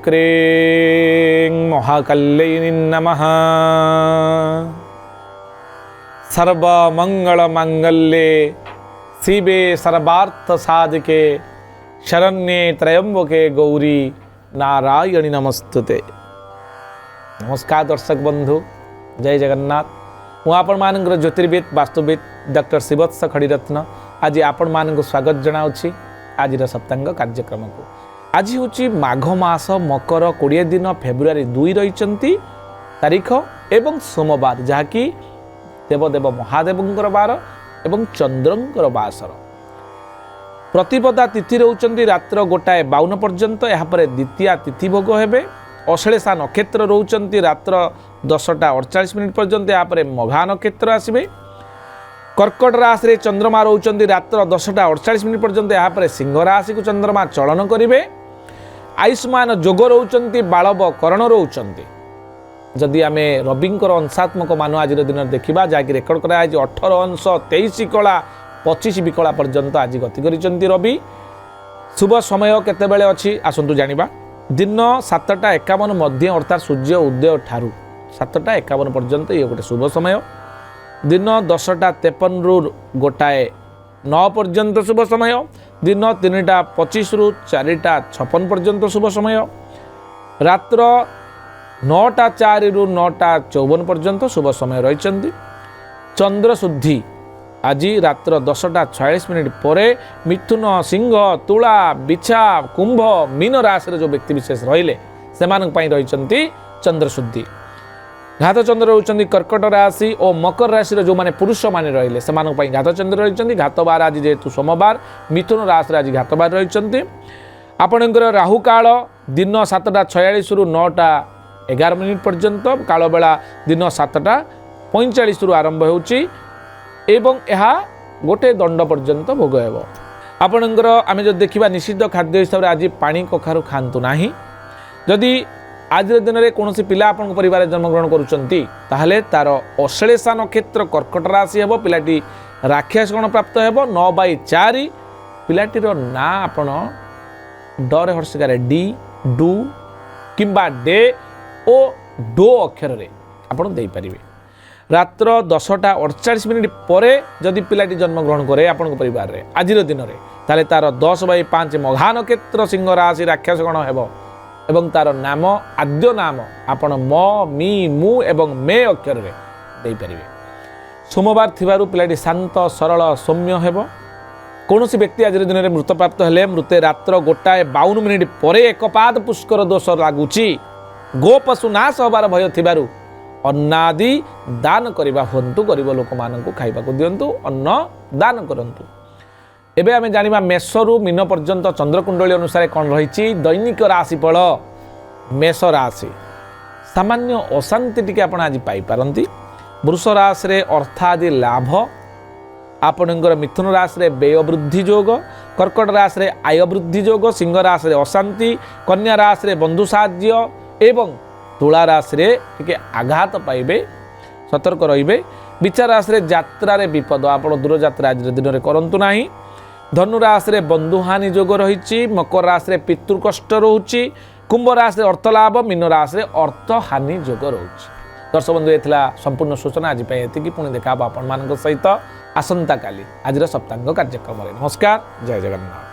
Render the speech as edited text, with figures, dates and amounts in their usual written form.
क्रीं महाकल्यिनी नमः। सर्वमंगलमांगल्ये शिवे सर्वार्थसाधिके शरण्ये त्र्यंबके गौरी नारायणी नमस्तुते। नमस्कार दर्शक बंधु, जय जगन्नाथ। मुझे आपण मानकर ज्योतिर्विद वास्तुविद डॉक्टर शिवत्स खड़ीरत्न आज आपण मानक स्वागत जनाऊँगी आज सप्तांग कार्यक्रम को। आज हूँ माघ मास मकर 20 दिन फेब्रुआरी 2 रही तारीख एवं सोमवार जहाँकि देवदेव महादेवंकर बार एवं चंद्रंकर बासर। प्रतिपदा तिथि रोचंती रात्र 1:52 पर्यंत। यापर द्वितीय तिथि भोग हेबे। अश्लेषा नक्षत्र रोचंती रात्र 10:48 पर्यंत। यापर मघा नक्षत्र आसबे। कर्कट राशि रे चंद्रमा रोचंती रात्र 10:48 पर्यंत। यापर सिंह राशि को चंद्रमा चलन करिवे। आयुष्मान जोग रोचंती बालव करण रोचंती। जदि आम रविंकर अंशात्मक मान आज दिन देखा जहाँकि रेकर्ड कराई 18 अंश 23 कला 25 विकला पर्यंत आज गति करिसेंती रवि। शुभ समय केतेबेले अछि आसंतु जानिबा। दिन 7:51 मध्य अर्थात सूर्य उदय ठारू 7:51 पर्यंत ये गोटे शुभ समय। दिन 10:53 रु 1:09 पर्यंत शुभ समय। दिन 3:25 रु 4:56 पर्यंत शुभ समय। रात्र 9:04 रु 9:54 पर्यंत शुभ समय रही। चंद्र शुद्धि आज रात्र 10:46 पर मिथुन सिंह तुला बिछा कुंभ मीन राशि जो व्यक्ति विशेष रहिले से रही चंद्र शुद्धि। घात चंद्र रही कर्कट राशि और मकर राशि जो माने पुरुष माने रहिले से घात चंद्र रही। घात बार आज जेहेतु सोमवार मिथुन राशि आज घात बार रही। आपणकर राहु काल दिन 7:46 रु 9:11 पर्यंत। काल बेला दिन 7:45 रु आरंभ होउची एवं यह गोटे दंड पर्यंत भोग हेब। आपणकर आम जो देखा निषिद्ध खाद्य हिसाब से आज पानी कखारु खातु ना। जदि आज दिन में कौन पिला आप परिवार जन्मग्रहण करुँच तार अश्लेषा नक्षत्र कर्कट राशि हे। पिलाटी राक्षस गण प्राप्त हे। 9/4 पिलाटीर ना आपण डरे हर्षिकार डी डू किंबा डे ओ डो अक्षर आपण दे पारिबे। रात्र 10:48 पर जदि पिलाटी जन्मग्रहण करे आपण परिवार रे आज दिन में ताले तार 10/5 मघा नक्षत्र सिंह राशि राक्षस गण हेब एवं तार नाम आद्य नाम आपण म मी मु एवं मे अक्षर रे दे पारिबे। सोमवार थिबारु पिलाटी शांत सरल सौम्य हेब। कौन व्यक्ति आज दिन में मृत प्राप्त हेले मृते रात्र 1:52 पर एकपाद पुष्कर दोष लगुची। गो पशु नाश हबार भय थिबारु अन्नादि दान करवा हंतु गरीब लोक मानक खाइबा दिंतु अन्न दान करंतु। एबे आमे जानिबा मेषरु मीन पर्यंत चंद्रकुंडली अनुसार कौन रही दैनिक राशिफल। मेष राशि सामान्य अशांति टिके आपण आज पाई पारंती। वृष राशि रे अर्थादि लाभ। आपणकर मिथुन राशि रे व्यय वृद्धि योग। कर्कट राशि रे आय वृद्धि योग। सिंह राशि रे अशांति। कन्या राशि रे बंधु साहाय्य एवं तुला राशि रे टिके आघात पाइबे सतर्क रहिबे। विचार राशि रे यात्रा रे विपद आपण दूर यात्रा आज दिन में करंतु नाही। धनु राशि रे बंधुहानि योग रही। मकर राशि रे पितृ कष्ट रोची। कुंभ राशि रे अर्थ लाभ। मीन राशि रे अर्थ हानि योग रोची। दर्शक बंधु ये संपूर्ण सूचना आज एति पुणी देखा आपण मान सहित आसंता काली आज सप्तांग कार्यक्रम। नमस्कार, जय जगन्नाथ।